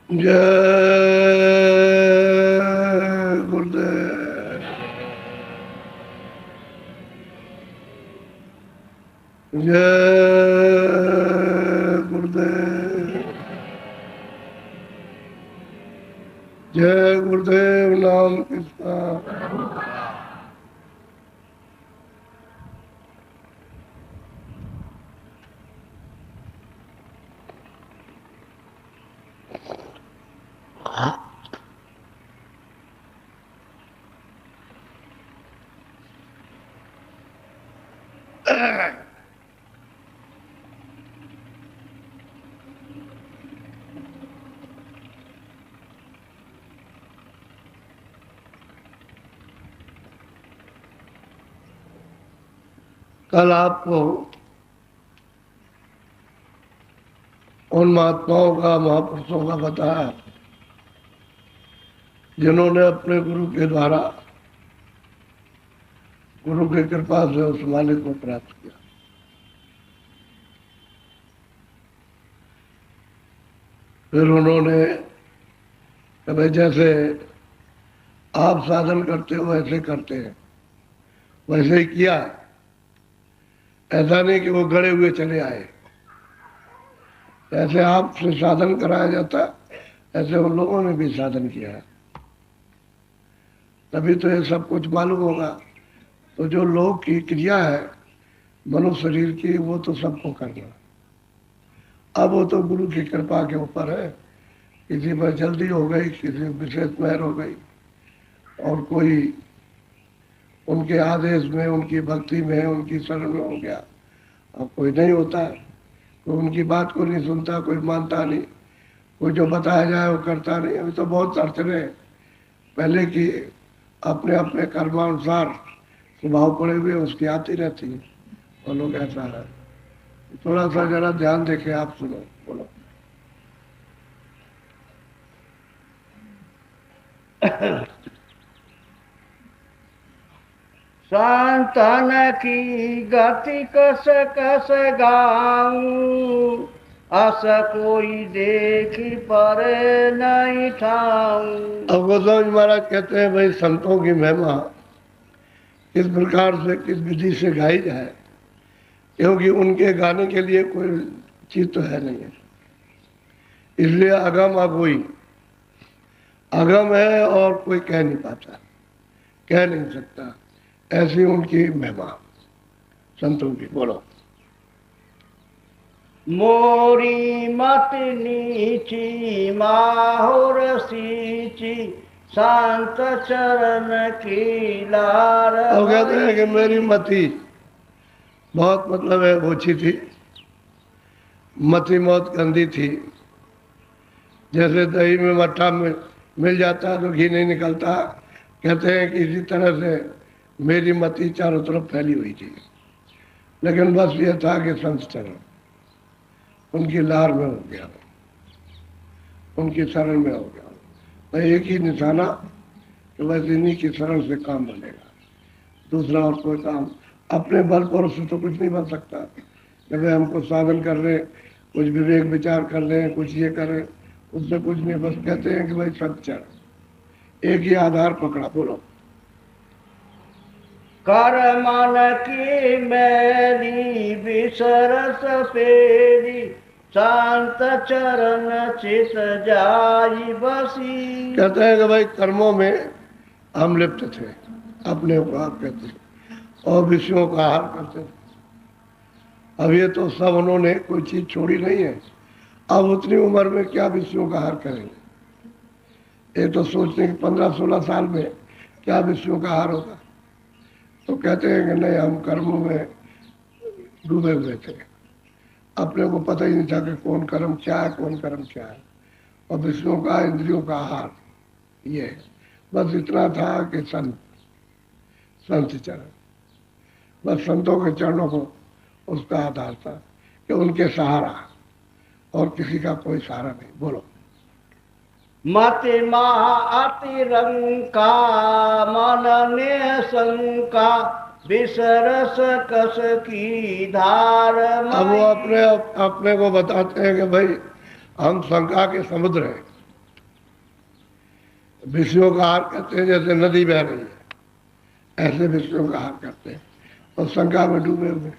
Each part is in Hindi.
जय गुरुदेव। जय गुरुदेव। जय गुरुदेव नाम किसका। कल आपको उन महात्माओं का, महापुरुषों का बताया जिन्होंने अपने गुरु के द्वारा, गुरु की कृपा से उस मालिक को प्राप्त किया। फिर उन्होंने कभी जैसे आप साधन करते हो वैसे करते हैं, वैसे ही किया। ऐसा नहीं कि वो गड़े हुए चले आए। ऐसे आपसे साधन कराया जाता, ऐसे उन लोगों ने भी साधन किया है, तभी तो ये सब कुछ मालूम होगा। तो जो लोग की क्रिया है मनुष्य शरीर की, वो तो सबको करना। अब वो तो गुरु की कृपा के ऊपर है। किसी पर जल्दी हो गई, किसी विशेष मेहर हो गई, और कोई उनके आदेश में, उनकी भक्ति में, उनकी शरण में हो गया। अब कोई नहीं होता है, कोई उनकी बात को नहीं सुनता, कोई मानता नहीं, कोई जो बताया जाए वो करता नहीं। अभी तो बहुत अड़चने पहले की अपने अपने कर्मानुसार स्वभाव पड़े हुए उसकी आती रहती है। और लोग ऐसा है, थोड़ा सा जरा ध्यान देके आप सुनो, बोलो। संतन की गति कस कस गाऊं, अस कोई देखी पर नहीं ठाऊं। अब गोस्वामी महाराज कहते हैं भाई संतों की महिमा किस प्रकार से, किस विधि से गाई जाए, क्योंकि उनके गाने के लिए कोई चीज तो है नहीं है। इसलिए अगम अगोई, अगम है और कोई कह नहीं पाता, कह नहीं सकता, ऐसी उनकी महिमा संतों की। बोलो। मोरी मत नीची माहुर सींची, शांत चरण की लार। अब कहते हैं कि मेरी मति बहुत, मतलब है ओछी थी, मति बहुत गंदी थी। जैसे दही में मट्ठा मिल जाता तो घी नहीं निकलता, कहते हैं कि इसी तरह से मेरी मति चारों तरफ फैली हुई थी। लेकिन बस ये था कि संत चरण उनकी लार में हो गया, उनकी शरण में हो गया। तो एक ही निशाना कि बस इन्हीं की शरण से काम बनेगा, दूसरा और कोई काम अपने बल पर उससे तो कुछ नहीं बन सकता। जब हम कुछ साधन कर रहे हैं, कुछ विवेक विचार कर रहे हैं, कुछ ये कर रहे हैं, उससे कुछ नहीं। बस कहते हैं कि भाई संत चरण, एक ही आधार पकड़ा। बोलो। कर मन की मैली बिसरस फेरी, शांत चरण चित जाई बसी। कहते हैं कि भाई कर्मों में हम लिप्त थे, अपने को आप कहते हैं, और विषयों का आहार करते थे। अब ये तो सब उन्होंने कोई चीज छोड़ी नहीं है। अब उतनी उम्र में क्या विषयों का आहार करेंगे। ये तो सोचते हैं कि 15-16 साल में क्या विषयों का आहार होगा। तो कहते हैं कि नहीं, हम कर्मों में डूबे हुए थे, अपने को पता ही नहीं था कि कौन कर्म क्या है, कौन कर्म क्या है। और विषयों का, इंद्रियों का आहार ये बस इतना था कि संत चरण, बस संतों के चरणों को उसका आधार था कि उनके सहारा, और किसी का कोई सहारा नहीं। बोलो। मति अतिरंका मन ने शंका, बिसरस कस की धार। अब वो अपने अपने को बताते हैं कि भाई हम शंका के समुद्र हैं, विषयों का आहार करते हैं, जैसे नदी बह रही है ऐसे विषयों का आहार करते हैं और शंका में डूबे हुए,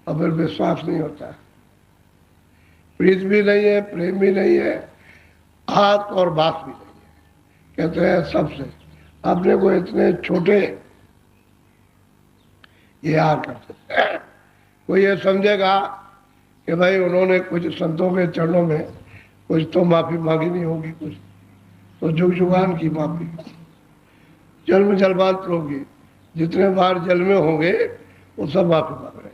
और फिर विश्वास नहीं होता है, प्रीत भी नहीं है, प्रेम भी नहीं है, हाथ और बात भी नहीं है। कहते हैं सबसे अपने को इतने छोटे ये आहार करते हैं। कोई ये समझेगा कि भाई उन्होंने कुछ संतों के चरणों में कुछ तो माफी मांगी नहीं होगी, कुछ तो जुग जुगान की माफी, जन्म जलमांतर होगी, जितने बार जल में होंगे वो सब माफी मांग रहे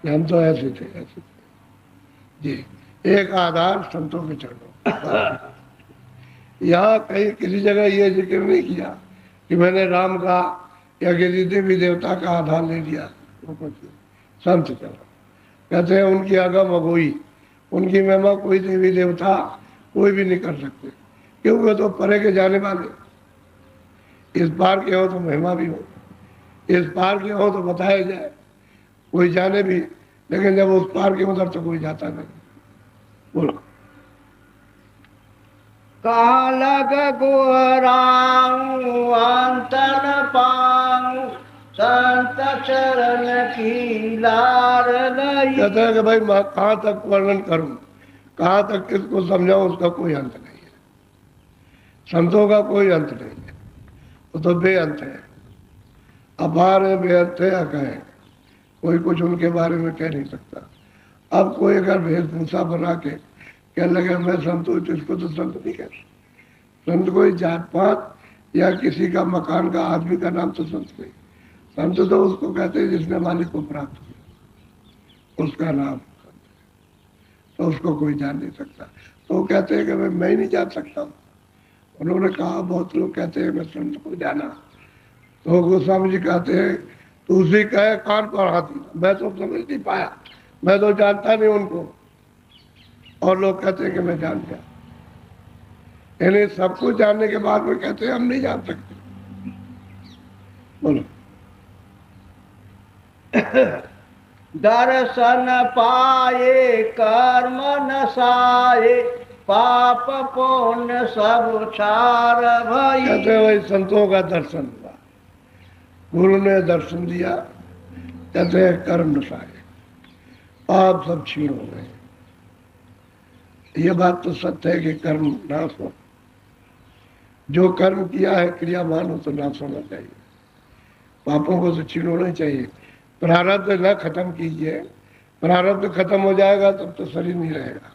थे। हम तो ऐसे थे, ऐसे थे जी। एक आधार संतों के चरणों। यहाँ कहीं किसी जगह ये जिक्र नहीं किया कि मैंने राम का या किसी देवी देवता का आधार ले लिया। संत चरण कहते हैं उनकी आगम अगोई, उनकी महिमा कोई देवी देवता कोई भी नहीं कर सकते, क्योंकि तो परे के जाने वाले, इस पार के हो तो महिमा भी हो, इस पार के हो तो बताया जाए, कोई जाने भी, लेकिन जब उस पार के उधर तो कोई जाता नहीं। बोलो कहाँ लग गोराऊं अंतन पाऊं संत चरण की लार लई। कहते हैं कि भाई मैं कहाँ तक वर्णन करूं, कहाँ तक किसको समझाऊं, उसका कोई अंत नहीं है। संतों का कोई अंत नहीं है, वो तो बेअंत है, अपार है, बेअंत है, अकह है, कोई कुछ उनके बारे में कह नहीं सकता। अब कोई अगर वेशभूषा बना के कह लगे मैं संत हूँ, तो इसको तो संत नहीं कहते। संत कोई जात पात या किसी का मकान का आदमी का नाम तो संत नहीं। संत तो उसको कहते हैं जिसने मालिक को प्राप्त किया, उसका नाम तो उसको कोई जान नहीं सकता। तो वो कहते हैं कि मैं ही नहीं जान सकता। उन्होंने कहा, बहुत लोग कहते हैं मैं संत को जाना, तो गोस्वामी जी कहते हैं तो उसी कहे कान पर हाथी, मैं तो समझ नहीं पाया, मैं तो जानता नहीं उनको। और लोग कहते हैं कि मैं जान गया, यानी सब कुछ जानने के बाद में कहते हैं हम नहीं जान सकते। बोलो दर्शन पाए कर्म नसाए पाप पुण्य सब छार भई। कहते हैं भाई संतों का दर्शन हुआ, गुरु ने दर्शन दिया, कहते हैं कर्म नसाए, पाप सब छीण हो गए। ये बात तो सत्य है कि कर्म नाश हो, जो कर्म किया है क्रियामान हो तो नाश होना चाहिए, पापों को तो छीन होना चाहिए। प्रारब्ध न खत्म कीजिए, प्रारब्ध खत्म हो जाएगा तब तो शरीर नहीं रहेगा,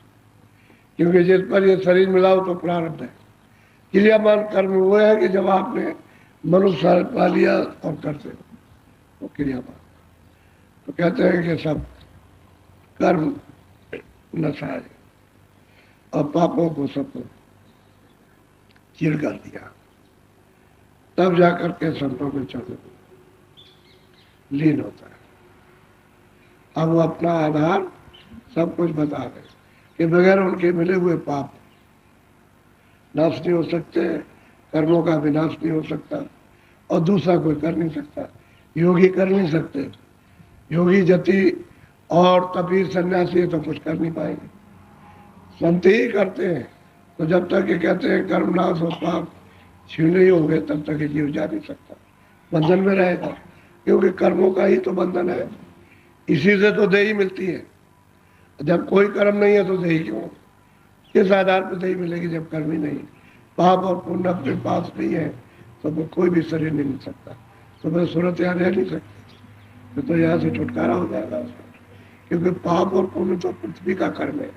क्योंकि जिस पर ये शरीर मिला हो तो प्रारब्ध है। क्रियामान कर्म वो है कि जब आपने मनुष्य पा लिया और करते वो क्रियामान। तो कहते हैं कि सब कर्म नसाए और पापों को सबको चीर कर दिया, तब जाकर के संतों के चरण लीन होता है। अब वो अपना आधार सब कुछ बता रहे कि बगैर उनके मिले हुए पाप नाश नहीं हो सकते, कर्मों का विनाश नहीं हो सकता, और दूसरा कोई कर नहीं सकता। योगी कर नहीं सकते, योगी जति और तपी सन्यासी तो कुछ कर नहीं पाएंगे, संत ही करते हैं। तो जब तक ये कहते हैं कर्म नाश हो, पाप छीन नहीं होंगे, तब तक ये जीव जा नहीं सकता, बंधन में रहेगा, क्योंकि कर्मों का ही तो बंधन है, इसी से तो देही मिलती है। जब कोई कर्म नहीं है तो देही क्यों, किस आधार पर देही मिलेगी जब कर्म ही नहीं। पाप और पुण्य अपने पास नहीं है तो वो कोई भी शरीर नहीं मिल सकता, तो वह सूरत यहाँ रह नहीं सकती, तो यहाँ से छुटकारा हो जाएगा उसका, क्योंकि पाप और पुण्य तो पृथ्वी का कर्म है,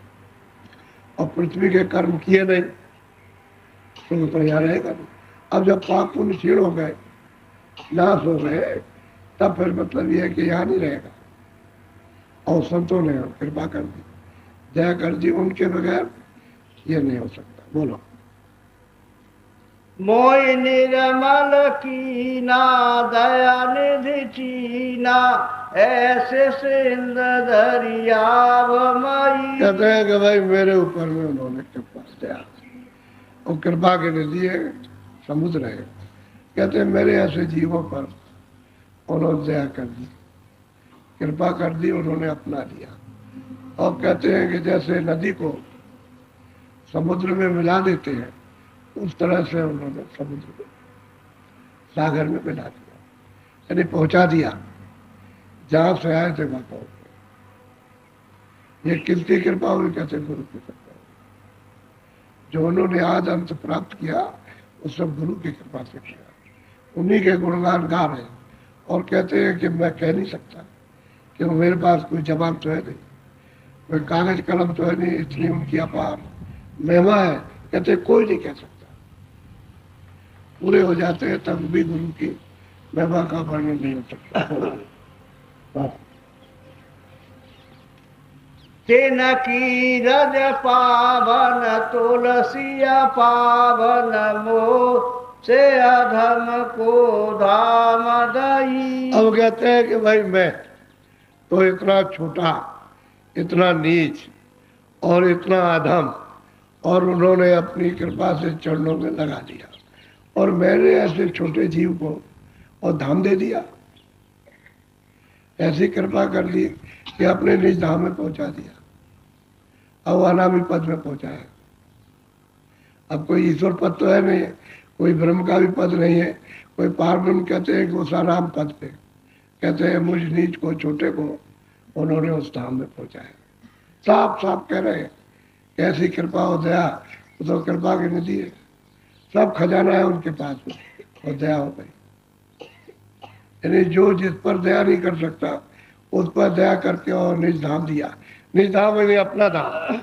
और पृथ्वी के कर्म किए नहीं तो यहाँ रहेगा नहीं। अब जब पाप पुण्य क्षीण हो गए, नाश हो गए, तब फिर मतलब यह है कि यहाँ नहीं रहेगा। और संतों ने कृपा कर दी, दया कर दी, उनके बगैर ये नहीं हो सकता। बोलो मोय निर्मल कीना दया निधि चीना ऐसे सिंध दरियावमयी। कहते हैं कि भाई मेरे ऊपर में उन्होंने कृपा दया, और कृपा के लिए समुद्र है। कहते हैं मेरे ऐसे जीवों पर उन्होंने दया कर दी, कृपा कर दी, उन्होंने अपना लिया। और कहते हैं कि जैसे नदी को समुद्र में मिला देते हैं उस तरह से उन्होंने समुद्र को सागर में मिला दिया, यानी पहुंचा दिया, जहां से आए थे वहां पहुंच गए। ये किसकी कृपा हुई? कहते गुरु की कृपा हुई। जो उन्होंने आज अंत प्राप्त किया वो सब गुरु की कृपा से किया। उन्हीं के गुणगान गा रहे हैं और कहते हैं कि मैं कह नहीं सकता कि मेरे पास कोई जवाब तो है नहीं, कोई कागज कलम तो है नहीं, इसलिए उनकी अपार महिमा है। कहते कोई नहीं कह सकता। पूरे हो जाते हैं तब भी गुरु की महिमा का वर्णन नहीं हो सकता। तेन की रज पावन तुलसिया पावन मो से अधम को धाम दई। अब कहते हैं कि भाई मैं तो इतना छोटा, इतना नीच और इतना अधम, और उन्होंने अपनी कृपा से चरणों में लगा दिया, और मैंने ऐसे छोटे जीव को और धाम दे दिया। ऐसी कृपा कर दी कि अपने निज धाम में पहुंचा दिया, अब अनामी पद में पहुंचा है। अब कोई ईश्वर पद तो है नहीं, कोई ब्रह्म का भी पद नहीं है, कोई पार ब्रह्म कहते हैं कि वो साराम पद पे, कहते हैं मुझ नीच को, छोटे को उन्होंने उस धाम में पहुंचाया। साफ साफ कह रहे हैं कैसी कृपा हो दया, वो तो कृपा की निधि है, सब खजाना है उनके पास में, और दया हो गई। यानी जो जिस पर दया नहीं कर सकता उस पर दया करके और निज धाम दिया। निज धाम यानी अपना धाम,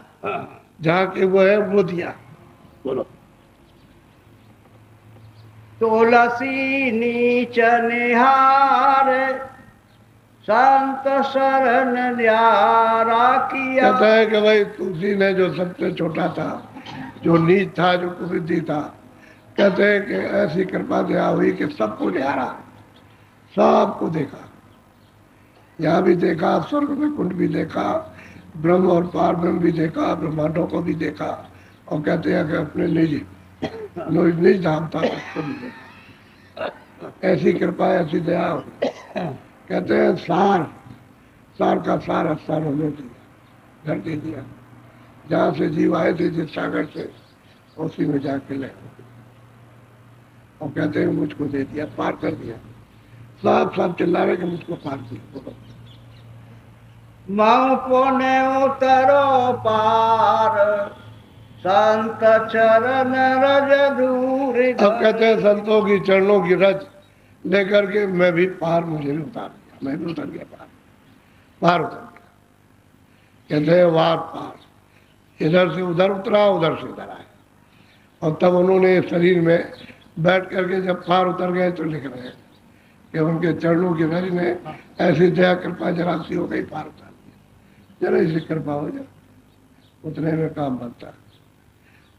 जहाँ के वो है वो दिया। बोलो। तुलसी नीच निहार संत शरण न्यारा किया। कहता है कि भाई तुलसी ने जो सबसे छोटा था, जो नीच था, जो कुबुद्धि था, कहते हैं कि ऐसी कृपा दया हुई कि सबको निहारा, सबको देखा। यहाँ भी देखा, स्वर्ग में कुंड भी देखा, ब्रह्म और पार ब्रह्म भी देखा, ब्रह्मांडों को भी देखा, और कहते हैं कि अपने निज धाम था उसको भी देखा। ऐसी कृपा, ऐसी दया हो। कहते हैं सार का सार स्थान होने दिया, घर दे दिया। जहाँ से जीव आए थे जिस सागर से, उसी में जाके ले, और कहते हैं मुझको दे दिया, पार कर दिया। साफ साफ चिल्ला रहे कि मुझको पार किया। मऊ पुण्य उतरो पार संत चरण रज दूर। अब कहते हैं संतों की चरणों की रज लेकर के मैं भी पार, मुझे भी उतार दिया, मैं भी उतर गया पार उतर गया। कहते हैं वार पार, इधर से उधर उतरा, उधर से इधर आया। और तब उन्होंने शरीर में बैठ करके जब पार उतर गए तो लिख रहे हैं कि उनके चरणों की रज ने ऐसी दया कृपा जरा सी हो गई, पार उतार दिया। जरा इसी कृपा हो जाए, उतने में काम बनता है।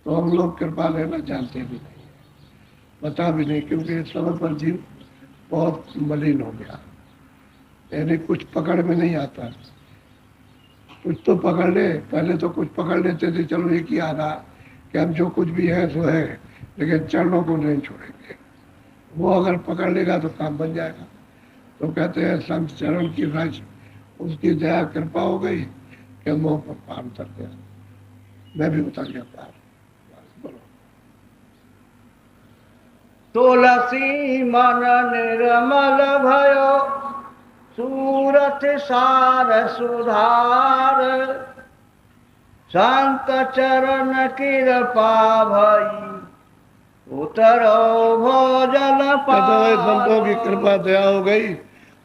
तो हम लोग कृपा लेना जानते भी नहीं, पता भी नहीं, क्योंकि इस समय पर जीव बहुत मलिन हो गया, यानी कुछ पकड़ में नहीं आता। कुछ तो पकड़ ले, पहले तो कुछ पकड़ लेते थे, चलो एक ही आधा कि हम जो कुछ भी है सो है, लेकिन चरणों को नहीं छोड़ेंगे। वो अगर पकड़ लेगा तो काम बन जाएगा। तो कहते हैं संत चरण की रज, उसकी दया कृपा हो गई कि मोह पर पार उतर गया, मैं भी उतर गया पार। तुलसी मन निर्मल भयो सूरत सार सुधार संत चरण कृपा भई उतरो भोजन पार। संतों की कृपा दया हो गई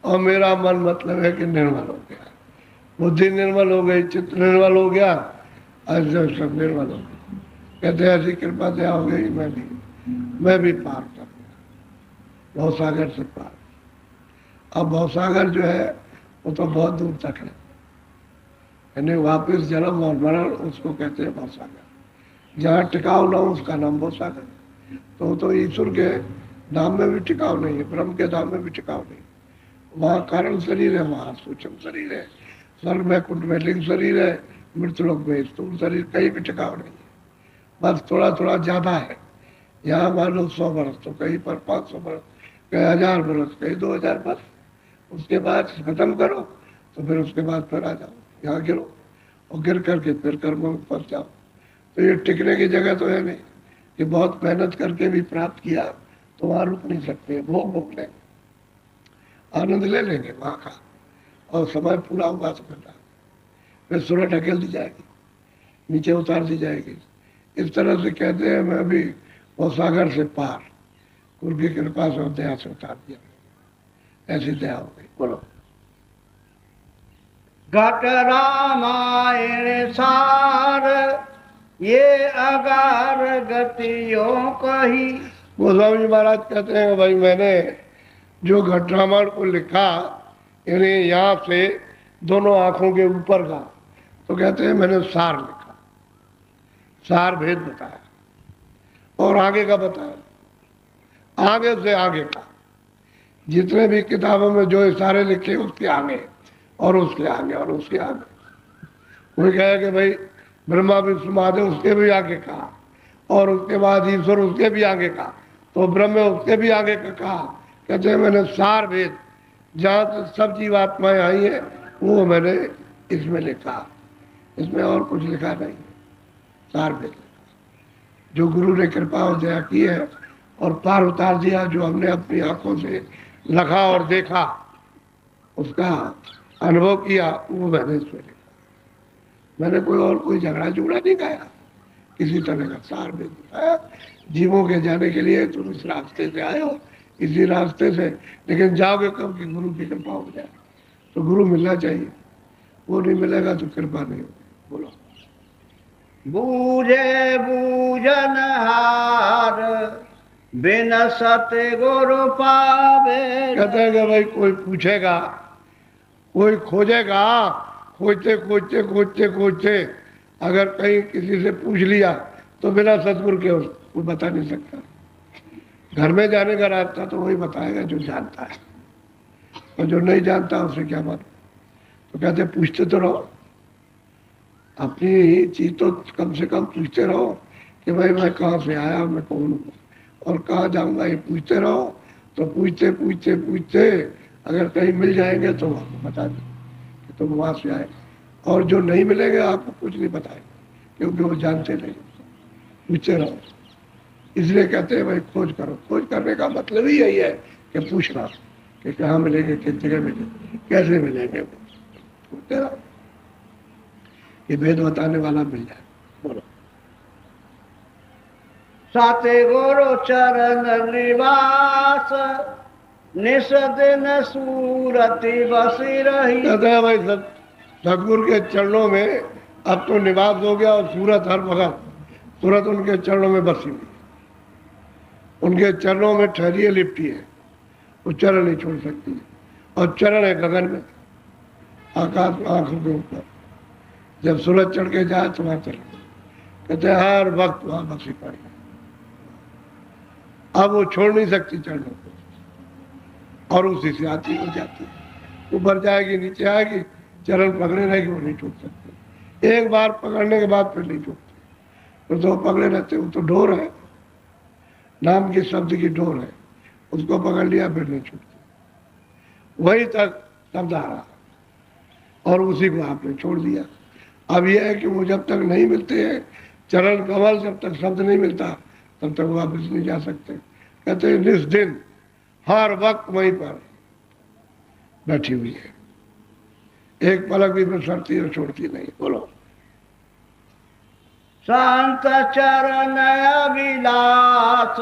और मेरा मन मतलब है कि निर्मल हो गया, बुद्धि निर्मल हो गई, चित्त निर्मल हो गया, ऐसे सब निर्मल हो गया। कहते ऐसी कृपा दया हो गई, मैं भी पार कर गया भवसागर से पार। अब भवसागर जो है वो तो बहुत दूर तक है, यानी वापिस जन्म और मरण उसको कहते हैं भवसागर। जहाँ टिकाव ना हो उसका नाम भवसागर। तो ईश्वर के धाम में भी टिकाव नहीं है, ब्रह्म के धाम में भी टिकाव नहीं। वहाँ कारण शरीर है, वहाँ सूक्ष्म शरीर है, स्वर्ग में कुंड में लिंग शरीर है, मृत्युलोक में स्थूल शरीर, कहीं भी टिकाव नहीं है, बस थोड़ा थोड़ा ज्यादा है। यहाँ मान लो 100 वर्ष, तो कहीं पर 500 वर्ष, कहीं 1000 वर्ष, कहीं 2000 वर्ष, उसके बाद खत्म करो तो फिर उसके बाद फिर आ जाओ, यहाँ गिरो और गिर करके फिर कर्मों में फंस जाओ। तो ये टिकने की जगह तो है नहीं, कि बहुत मेहनत करके भी प्राप्त किया तो वहां रुक नहीं सकते, भोग भोग लेंगे, आनंद ले लेंगे वहां का, और समय पूरा होगा तो फिर सूरज ढकेल दी जाएगी, नीचे उतार दी जाएगी। इस तरह से कहते हैं मैं अभी वो सागर से पार, गुरु की कृपा से और दया से उतार दिया, ऐसी दया हो गई। बोलो। घट रामायण सार ये अगार गतियों कही। गोस्वामी जी महाराज कहते हैं भाई मैंने जो घट रामायण को लिखा, यानी यहाँ से दोनों आंखों के ऊपर का, तो कहते हैं मैंने सार लिखा, सार भेद बताया और आगे का बताया, आगे से आगे का, जितने भी किताबों में जो इशारे लिखे उसके आगे और उसके आगे और उसके आगे। कोई कहे कि भाई ब्रह्मा विष्णु महादेव उसके भी आगे कहा, और उसके बाद ईश्वर उसके भी आगे कहा, तो ब्रह्म उसके भी आगे का कहा। कहते हैं मैंने सार भेद, जहाँ तक सब जीवात्माएं आई है वो मैंने इसमें लिखा, इसमें और कुछ लिखा नहीं, सार भेद लिखा। जो गुरु ने कृपा और दया की है और पार उतार दिया, जो हमने अपनी आंखों से लखा और देखा, उसका अनुभव किया, वो मैंने इसमें लिखा। मैंने कोई झगड़ा झुगड़ा नहीं गाया, किसी तरह का सार भेद बताया। जीवों के जाने के लिए तुम इस रास्ते से आए हो, इसी रास्ते से, लेकिन जाओगे कब कि गुरु की कृपा हो जाए। तो गुरु मिलना चाहिए, वो नहीं मिलेगा तो कृपा नहीं होगी। बोलो। बूझे बूझन हार बिन सत्य गुरु पावे। कहते हैं कि भाई कोई पूछेगा, कोई खोजेगा, खोजते खोजते खोजते खोजते अगर कहीं किसी से पूछ लिया तो बिना सतगुरु के वो बता नहीं सकता। घर में जाने का रास्ता तो वही बताएगा जो जानता है, और जो नहीं जानता उसे क्या मालूम। तो कहते पूछते तो रहो, अपनी चीज तो कम से कम पूछते रहो कि भाई मैं कहाँ से आया, मैं कौन हूँ और कहाँ जाऊंगा, ये पूछते रहो। तो पूछते पूछते पूछते अगर कहीं मिल जाएंगे तो आपको बता दें कि तुम वहां से आए, और जो नहीं मिलेंगे आपको कुछ नहीं बताएंगे, क्योंकि वो जानते नहीं। पूछते रहो, इसलिए कहते हैं भाई खोज करो। खोज करने का मतलब ही यही है कि पूछना कि कहाँ मिलेंगे, किस जगह मिलेंगे, कैसे मिलेंगे। पूछते रहो कि वेद बताने वाला मिल जाए। बोलो। साते गुरु चरण निवास निस दिन सूरति बसी रही। कहते हैं भाई सतगुरु के चरणों में अब तो निवास हो गया, और सूरत हर वक्त सूरत उनके चरणों में बसी हुई, उनके चरणों में ठहरी है, लिपटी है, वो चरण नहीं छोड़ सकती है। और चरण है गगन में, आकाश में, आंखों के ऊपर। जब सूरज चढ़ के जाए तो वहां चले, कहते हैं हर वक्त वहां बसी पड़ी है। अब वो छोड़ नहीं सकती चरणों को, और उसी से आती हो जाती है, ऊपर जाएगी नीचे आएगी, चरण पकड़े रहेगी, वो नहीं छूट सकते। एक बार पकड़ने के बाद फिर नहीं छूटते, तो पकड़े रहते। वो तो डोर है, नाम के शब्द की डोर है, उसको पकड़ लिया फिर नहीं छूटती, वही तक शब्द आ रहा, और उसी को आपने छोड़ दिया। अब यह है कि वो जब तक नहीं मिलते हैं चरण कमल, जब तक शब्द नहीं मिलता तब तक वापस नहीं जा सकते। कहते हैं निस दिन हर वक्त वहीं पर बैठी हुई है, एक पलक भी बिसरती और छोड़ती नहीं। बोलो। संत चरण अभिलाष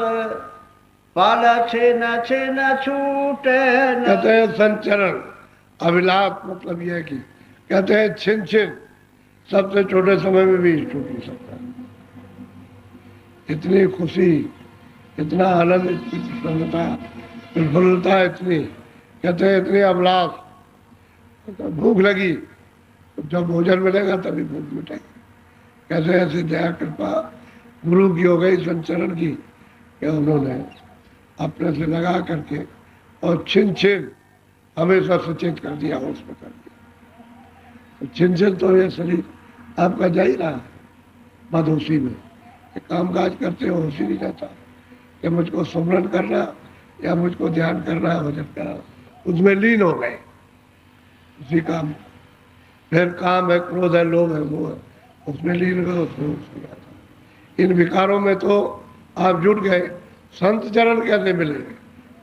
पल छिन छिन छूटे। कहते हैं संचरण अभिलाष, मतलब यह है कि कहते हैं छिन छिन, सबसे छोटे समय में भी छूट नहीं सकता। इतनी खुशी, इतना आनंद, इतनी प्रसन्नता, प्रफुल्लता इतनी, कहते हैं इतनी अभिलाष। भूख लगी तो जब भोजन मिलेगा तभी भूख मिटेगी। कैसे ऐसी दया कृपा गुरु की हो गई, संचरण की, कि उन्होंने अपने से लगा करके और छिन छिन हमेशा सचेत कर दिया, होश में कर दिया। तो छिन छिन तो ये शरीर आपका जा ही रहा है बदहोशी में, काम काज करते हो होश ही नहीं जाता कि मुझको स्मरण करना या मुझको ध्यान करना है, भजन करना, उसमें लीन हो गए उसी काम। फिर काम है, क्रोध है, लोभ है, वो है, उसमें लीन गए, उसमें होश नहीं आता। इन विकारों में तो आप जुट गए, संत चरण कैसे मिलेंगे,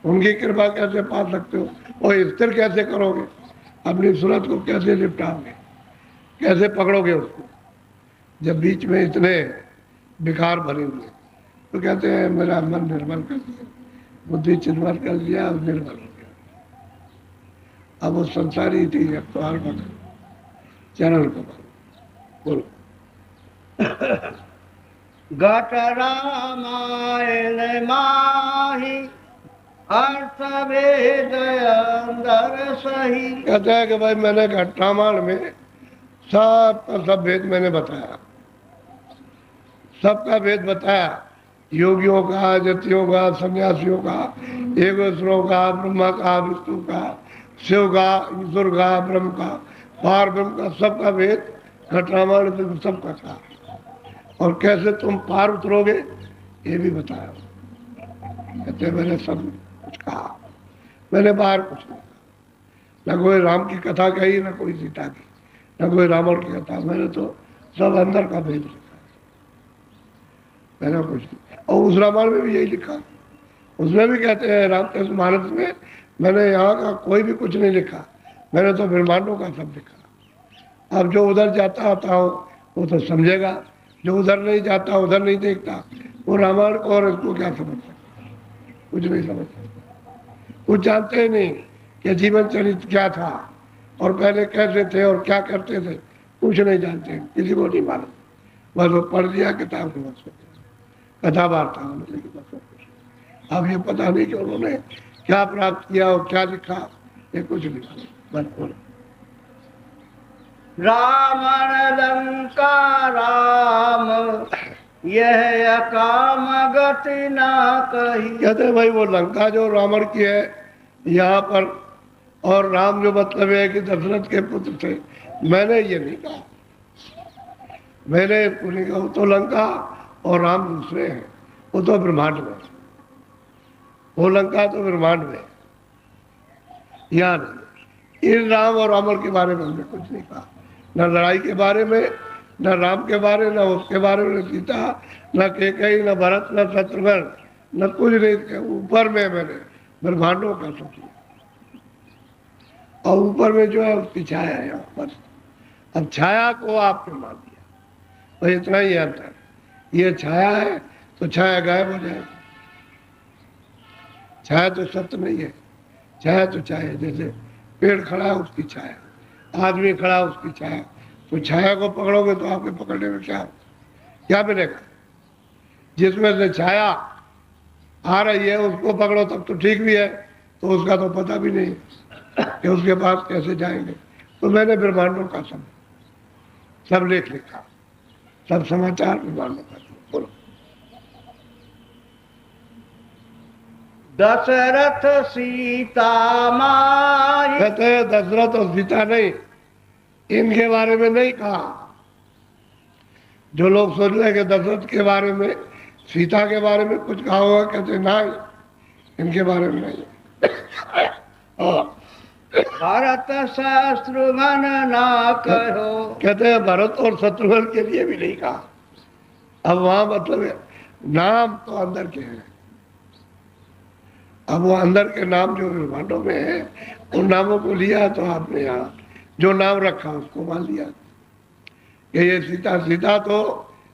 उनकी कृपा कैसे पा सकते हो, और स्थिर कैसे करोगे, अपनी सूरत को कैसे निपटाओगे, कैसे पकड़ोगे उसको, जब बीच में इतने विकार भरे हुए। तो कहते हैं मेरा मन निर्मल कर दिया, बुद्धि चिन्मल कर दिया और निर्मल हो गया। अब वो संसारी थी, अब तो हार बन चरण को बोलो। घट रामायण माही अर्थ वेद अंदर सही। कहते हैं कि भाई मैंने घट रामायण में सब भेद मैंने बताया, सबका भेद बताया, योगियों का, जतियों का, सन्यासियों का, एगोसुरों का, ब्रह्मा का, विष्णु का, शिव का, ईश्वर का, ब्रह्म का, पार ब्रह्म का, सबका भेद घट रामायण में सबका था। और कैसे तुम पार उतरोगे ये भी बताया। कहते मैंने सब कुछ कहा, मैंने बाहर कुछ नहीं कहा, न कोई राम की कथा कही, न कोई सीता की, न कोई रावण की कथा, मैंने तो सब अंदर का भेद लिखा, मैंने कुछ नहीं। और उस रामायण में भी यही लिखा, उसमें भी कहते हैं रामचरित मानस में मैंने यहाँ का कोई भी कुछ नहीं लिखा, मैंने तो ब्रह्मांडों का सब लिखा। अब जो उधर जाता आता हो वो तो समझेगा, जो उधर नहीं जाता, उधर नहीं देखता, वो रामायण को और इसको क्या समझ सकता, कुछ नहीं समझ सकता, कुछ जानते ही नहीं कि जीवन चरित्र क्या था और पहले कैसे थे और क्या करते थे, कुछ नहीं जानते, किसी को नहीं मालूम, बस वो पढ़ दिया किताब को, बस कथा वार्ता होने लगी, बस। अब ये पता नहीं कि उन्होंने क्या प्राप्त किया और क्या लिखा, ये कुछ नहीं बस बोलो। रावण लंका राम यह काम गति ना कही। कहते हैं भाई वो लंका जो रावण की है यहाँ पर, और राम जो मतलब है कि दशरथ के पुत्र थे, मैंने ये नहीं कहा, मैंने इसको नहीं कहा। वो तो लंका और राम दूसरे हैं, वो तो ब्रह्मांड में, वो लंका तो ब्रह्मांड में, यहाँ नहीं। इन राम और रावण के बारे में हमने कुछ नहीं कहा, न लड़ाई के बारे में, न राम के बारे, न उसके बारे में, न सीता, न कैकेयी, न भरत, न शत्रुघ्न, न कुछ नहीं। ऊपर में मैंने ब्रह्मांडों का सोचा, और ऊपर में जो है उसकी छाया है बस। अब छाया को आपने मान दिया, तो इतना ही अंतर, ये छाया है तो छाया गायब हो जाएगी। छाया तो सत्य नहीं है, छाया तो छाया, जैसे पेड़ खड़ा है उसकी छाया, आदमी खड़ा है उसकी छाया, तो छाया को पकड़ोगे तो आपके पकड़ने में क्या मिलेगा। जिसमें से छाया आ रही है उसको पकड़ो तब तो ठीक भी है, तो उसका तो पता भी नहीं कि उसके पास कैसे जाएंगे। तो मैंने ब्रह्मांडों का सब लेख लिखा, सब समाचार ब्रह्मांडों का। बोलो। दशरथ सीता माई। कहते हैं दशरथ और सीता नहीं, इनके बारे में नहीं कहा। जो लोग सोच रहे कि दशरथ के बारे में, सीता के बारे में कुछ कहा होगा, कहते नहीं, इनके बारे में नहीं। भरत शत्रुघ्न ना कहो। कहते हैं भरत और शत्रुघ्न के लिए भी नहीं कहा। अब वहां मतलब है नाम तो अंदर के हैं, अब वो अंदर के नाम जो ब्रह्मांडों में है, उन नामों को लिया तो आपने यहाँ जो नाम रखा उसको मान लिया कि ये सीता। सीता तो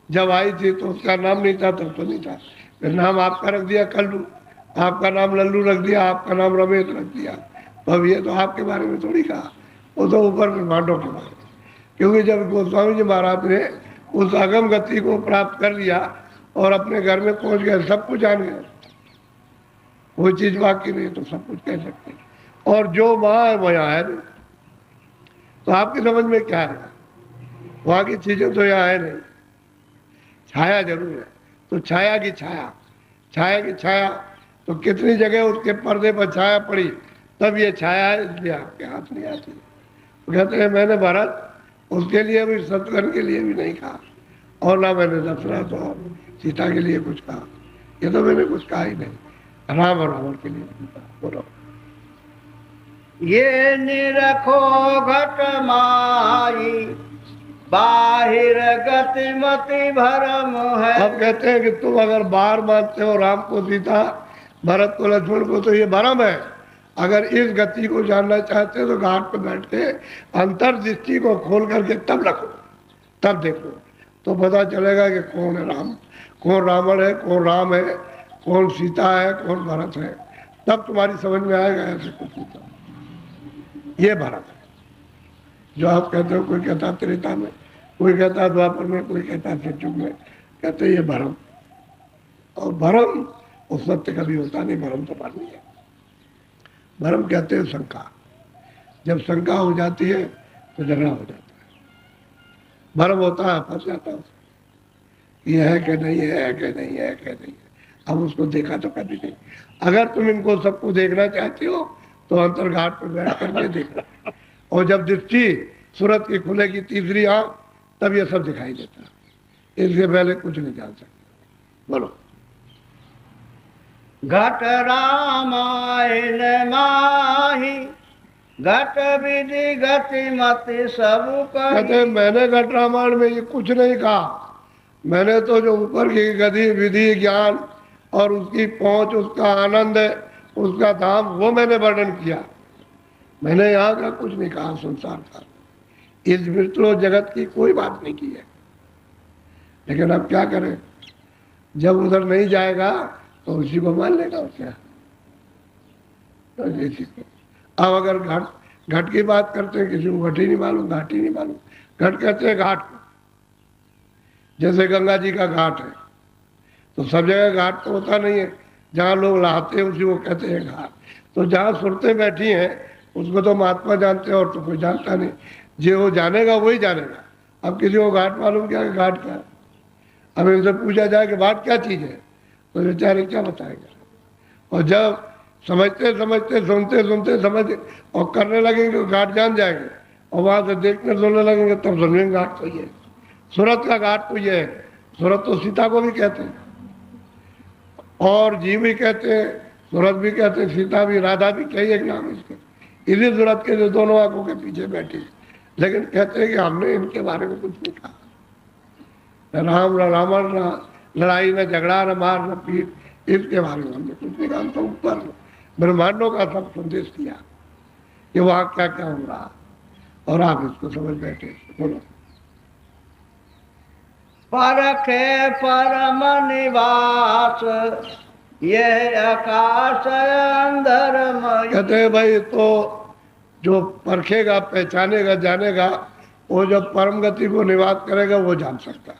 जब आई थी तो उसका नाम नहीं था, तब तो नहीं था, फिर नाम आपका रख दिया कल्लू, आपका नाम लल्लू रख दिया, आपका नाम रमेश रख दिया। तो अब ये तो आपके बारे में थोड़ी कहा, वो तो ऊपर ब्रह्मांडों के बारे में। क्योंकि जब गोस्वामी जी महाराज ने उस अगम गति को प्राप्त कर लिया और अपने घर में पहुंच गए, सब कुछ जान गए, कोई चीज बाकी नहीं, तो सब कुछ कह सकते। और जो वहां है वो यहाँ है नहीं, तो आपकी समझ में क्या है, वहां की चीजें तो यहाँ है नहीं। छाया जरूर है, तो छाया की छाया, छाया की छाया, तो कितनी जगह उसके पर्दे पर छाया पड़ी, तब ये छाया है, इसलिए आपके हाथ नहीं आती। तो कहते हैं मैंने भरत उसके लिए भी, शत्रुघ्न के लिए भी नहीं कहा, और ना मैंने दशरथ और सीता के लिए कुछ कहा, ये तो मैंने कुछ कहा ही नहीं। राम और रावण के लिए बोलो। ये निरखो घट माई बाहिर गति मति भरम है। अब कहते हैं कि तुम अगर बाहर मानते हो राम को सीता, भरत को लक्ष्मण को, तो ये भरम है। अगर इस गति को जानना चाहते हो तो घाट पर बैठ के अंतर्दृष्टि को खोल करके तब रखो, तब देखो, तो पता चलेगा कि कौन है राम, कौन रावण है, कौन राम है, कौन सीता है, कौन भरत है। तब तुम्हारी समझ में आएगा ऐसे कुछ सीता, ये भरत है जो आप कहते हो। कोई कहता त्रेता में, कोई कहता द्वापर में, कोई कहता सतयुग में, कहते ये भरम। और भरम उस सत्य कभी होता नहीं, भरम तो पानी है। भरम कहते हैं शंका, जब शंका हो जाती है तो झगड़ा हो जाता है। भरम होता है, फंस जाता है, ये है कि नहीं है, कि नहीं है, कि नहीं है। अब उसको देखा तो कभी नहीं। अगर तुम इनको सबको देखना चाहते हो तो अंतर्घाट पर बैठ करके देखना, और जब दृष्टि सूरत की खुलेगी तीसरी आंख, तब ये सब दिखाई देता है। इसके पहले कुछ नहीं जान सकते। बोलो। घट रामायण माही घट विधि गति मति सब कहते मैंने घट रामायण में ये कुछ नहीं कहा, मैंने तो जो ऊपर की गति विधि ज्ञान और उसकी पहुंच, उसका आनंद, उसका धाम, वो मैंने वर्णन किया। मैंने यहाँ का कुछ नहीं कहा, संसार का, इस विस्तृत जगत की कोई बात नहीं की है। लेकिन अब क्या करें, जब उधर नहीं जाएगा तो उसी को मान लेगा। और क्या, तो अब अगर घट की बात करते हैं, किसी को घट ही नहीं मालूम, घाट ही नहीं मालूम। घट कहते हैं घाट को, जैसे गंगा जी का घाट है, तो सब जगह घाट तो होता नहीं है। जहाँ लोग नहाते हैं उसी को कहते हैं घाट। तो जहाँ सुरतें बैठी हैं उसको तो महात्मा जानते हैं, और तो कोई जानता नहीं। जो वो जानेगा वही जानेगा। अब किसी को घाट मालूम क्या है, घाट क्या है? अब इनसे पूछा जाए कि घाट क्या चीज़ है, तो बेचारे क्या बताएंगे। और जब समझते समझते, सुनते सुनते, समझ और करने लगेंगे तो घाट जान जाएंगे, और वहाँ से देखने सुनने लगेंगे तब समझेंगे घाट तो ये है, सूरत का घाट तो ये है। सूरत तो सीता को भी कहते हैं, और जी भी कहते हैं, सूरत भी कहते हैं, सीता भी, राधा भी, कई एक नाम इसके। इसी सूरत के जो दोनों आंखों के पीछे बैठी, लेकिन कहते हैं कि हमने इनके बारे में कुछ नहीं कहा। न राम, न रावण, न लड़ाई, न झगड़ा, न मार, न पीट, इसके बारे में हमने कुछ नहीं कहा। हम तो ऊपर ब्रह्मांडों का सब संदेश दिया कि वहाँ क्या क्या हो रहा, और आप इसको समझ बैठे। बोलो। परखे परम निवास ये आकाश अंधरमय। कहते हैं भाई, तो जो परखेगा, पहचानेगा, जानेगा, वो जब परम गति को निवास करेगा वो जान सकता है।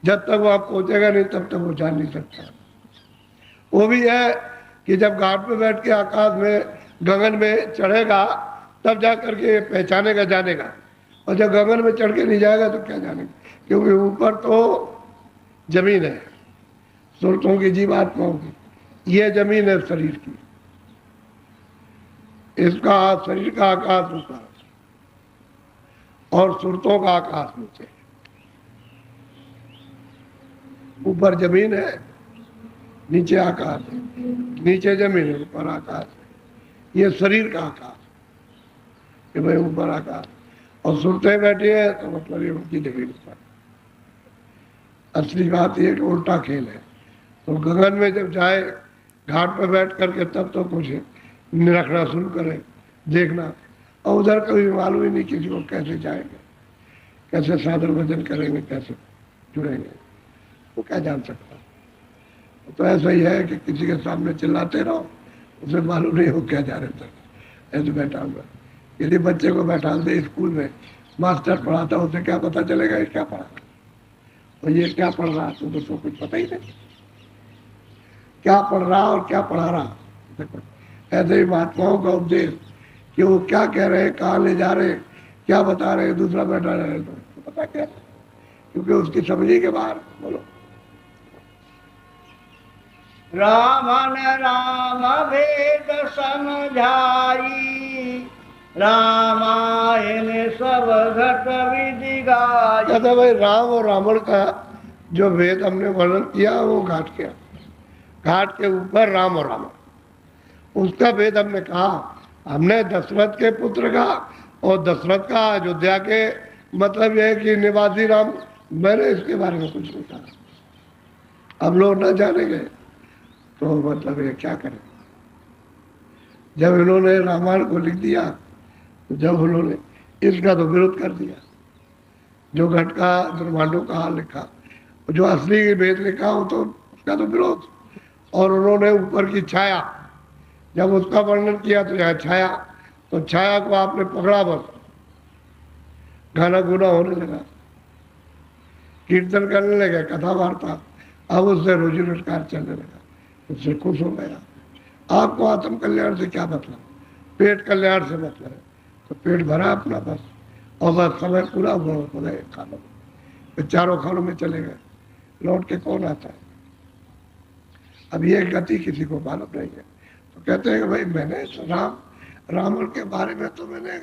जब तक वहाँ पहुँचेगा नहीं तब तक वो जान नहीं सकता। वो भी है कि जब घाट पे बैठ के आकाश में, गगन में चढ़ेगा, तब जा करके पहचानेगा, जानेगा। और जब गगन में चढ़ के नहीं जाएगा तो क्या जानेगा, क्योंकि ऊपर तो जमीन है, सुरतों की, जीवात्माओं की। ये जमीन है शरीर की, इसका शरीर का आकाश ऊपर और सुरतों का आकाश नीचे। ऊपर जमीन है, नीचे आकाश है, नीचे जमीन है, ऊपर आकाश है। ये शरीर का आकाश कि भाई ऊपर आकाश, और सुरतें बैठी है तो मतलब ये उनकी जमीन ऊपर। असली बात ये कि उल्टा खेल है। तो गगन में जब जाए घाट पर बैठ करके, तब तो कुछ निरखना शुरू करें, देखना। और उधर कभी मालूम ही नहीं किसी को कैसे जाएंगे, कैसे साधन भजन करेंगे, कैसे जुड़ेंगे, वो क्या जान सकता। तो ऐसा ही है कि किसी के सामने चिल्लाते रहो, उसे मालूम नहीं हो क्या जा रहे थे। ऐसे बैठा हुआ, यदि बच्चे को बैठा दे स्कूल में, मास्टर पढ़ाता, उसे क्या पता चलेगा ये क्या पढ़ा, और ये क्या पढ़ रहा, तो उसको कुछ पता ही नहीं क्या पढ़ रहा और क्या पढ़ा रहा। देखो ऐसे ही महात्माओं का उपदेश कि वो क्या कह रहे हैं, कहाँ ले जा रहे हैं, क्या बता रहे हैं, दूसरा बैठा रहे तो पता क्या, क्योंकि उसकी समझी के बाहर। बोलो। रामन राम भेद समझाई रामायण सब घट विधि गाई। कहता भाई राम और रावण का जो भेद हमने वर्णन किया वो घाट किया, घाट के ऊपर राम और रावण, उसका भेद हमने कहा। हमने दशरथ के पुत्र का और दशरथ का अयोध्या के मतलब यह है कि निवासी राम, मैंने इसके बारे में कुछ नहीं कहा। अब लोग न जानेंगे तो मतलब ये क्या करें। जब इन्होंने रामायण को लिख दिया, तो जब उन्होंने इसका तो विरोध कर दिया, जो घट का ब्रह्मांडों का हाल लिखा, जो असली वेद लिखा हो तो उसका तो विरोध। और उन्होंने ऊपर की छाया, जब उसका वर्णन किया तो यहाँ छाया, तो छाया को आपने पकड़ा, बस गाना गुना होने लगा, कीर्तन करने लगे, कथा वार्ता, अब उससे रोजी रोजगार चलने लगा, उससे खुश हो गया। आपको आत्म कल्याण से क्या मतलब, पेट कल्याण से मतलब है, तो पेट भरा अपना बस, और बस समय पूरा हुआ हो गए खानों में, चारों खानों में चले गए, लौट के कौन आता है। अब ये गति किसी को मालूम नहीं है, तो कहते हैं कि भाई मैंने रावण के बारे में तो मैंने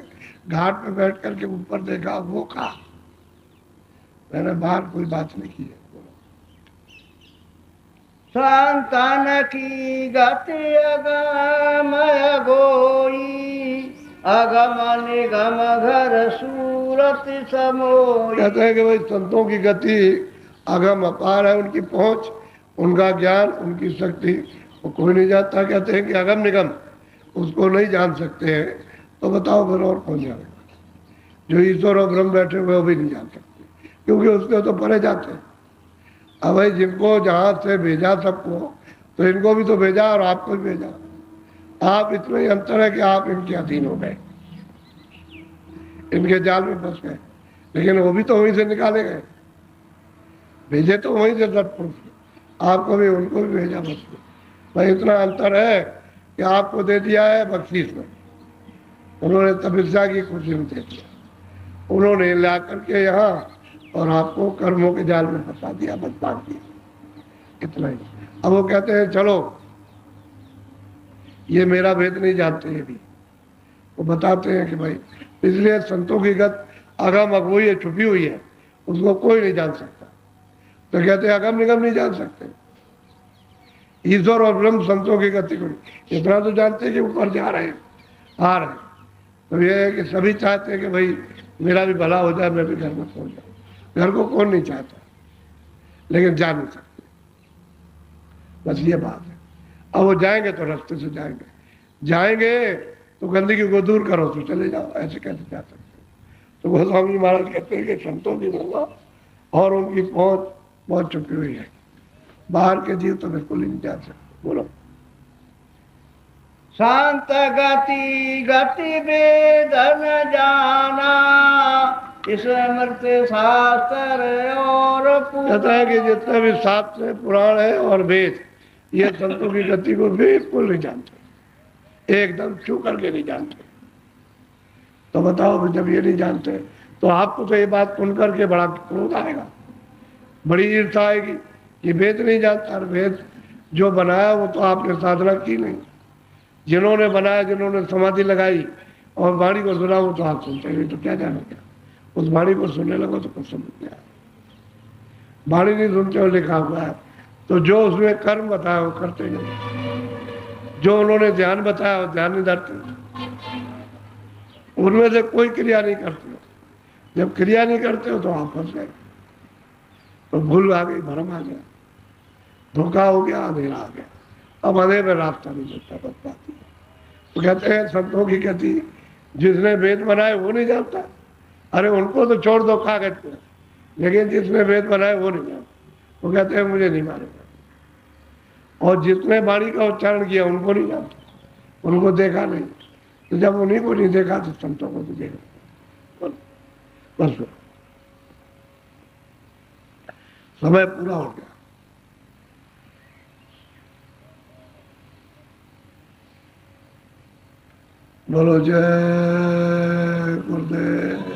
घाट में बैठ करके ऊपर देखा, वो कहा, मैंने बाहर कोई बात नहीं की है। संतान की गति अगमय गोई, अगम निगम घर सूरत समोई। कहते हैं कि भाई संतों की गति अगम अपार है, उनकी पहुंच, उनका ज्ञान, उनकी शक्ति वो कोई नहीं जानता। कहते हैं कि अगम निगम उसको नहीं जान सकते हैं, तो बताओ फिर और कौन जानेगा। जो ईश्वर और ब्रह्म बैठे हुए वो भी नहीं जान सकते, क्योंकि उसके तो परे जाते हैं। अब भाई जिनको जहां से भेजा सबको, तो इनको भी तो भेजा और आपको भी भेजा। आप इतना ही अंतर है कि आप इनके अधीन हो गए, इनके जाल में फंस गए, लेकिन वो भी तो वहीं से निकाले गए, भेजे तो वहीं से सतपुरुष, आपको भी उनको भी भेजा बस। भाई इतना अंतर है कि आपको दे दिया है बख्शीश में, उन्होंने तपस्या की खुशी में दे दिया, उन्होंने ला करके यहाँ और आपको कर्मों के जाल में फंसा दिया, बस बात इतना ही। अब वो कहते हैं चलो ये मेरा भेद नहीं जानते, ये भी वो बताते हैं कि भाई इसलिए संतों की गत अगम अगुई है, छुपी हुई है, उसको कोई नहीं जान सकता। तो कहते हैं अगम निगम नहीं जान सकते, ईश्वर और ब्रह्म संतों की गति को इतना तो जानते हैं कि ऊपर जा रहे हैं, आ रहे हैं। तो ये है कि सभी चाहते हैं कि भाई मेरा भी भला हो जाए, मैं भी घर में पहुंच जाऊँ। घर को कौन नहीं चाहता, लेकिन जा नहीं सकते, बस ये बात है। अब वो जाएंगे तो रास्ते से जाएंगे, जाएंगे तो गंदगी को दूर करो तो चले जाओ, ऐसे कैसे जा सकते। तो गोस्वामी महाराज कहते हैं कि संतों की महिमा और उनकी पहुंच बहुत चुकी हुई है, बाहर के जीव तो बिल्कुल ही नहीं जा सकते। बोलो। शांत गति गति वेदन जाना, स्मृत शास्त्र और कहता है कि जितने भी शास्त्र पुराण है और वेद, ये संतों की गति को बिल्कुल नहीं जानते, एकदम छू करके नहीं जानते। तो बताओ जब ये नहीं जानते तो आपको तो ये बात सुन करके बड़ा क्रोध आएगा, बड़ी ईर्ष्या आएगी कि वेद नहीं जानता। और वेद जो बनाया वो तो आपने साधना की नहीं, जिन्होंने बनाया, जिन्होंने समाधि लगाई और वाणी को सुना, वो तो आप सुनते हैं, तो क्या जानेंगे। उस वाणी को सुनने लगो तो कुछ समझ नहीं आया। वाणी नहीं सुनते हो लिखा हुआ है, तो जो उसमें कर्म बताया वो करते नहीं, जो उन्होंने ध्यान बताया वो ध्यान नहीं धरते, उनमें से कोई क्रिया नहीं करते हो। जब क्रिया नहीं करते हो तो आप फंस गए, तो भूल आ गई, भ्रम आ गया, धोखा हो गया, अंधेरा आ गया, अब अंधेरे में रास्ता नहीं मिलता, बस बात है। तो कहते हैं संतों की गति जिसने वेद बनाए वो नहीं जानता। अरे उनको तो छोड़ दो कागज पे, लेकिन जिसने वेद बनाए वो नहीं जानता। वो कहते हैं मुझे नहीं मालूम। और जिसने वाणी का उच्चारण किया उनको नहीं जानता, उनको देखा नहीं। तो जब उन्हीं को नहीं देखा तो संतों को तो देखा। बस समय पूरा हो गया। बोलो जय गुरुदेव।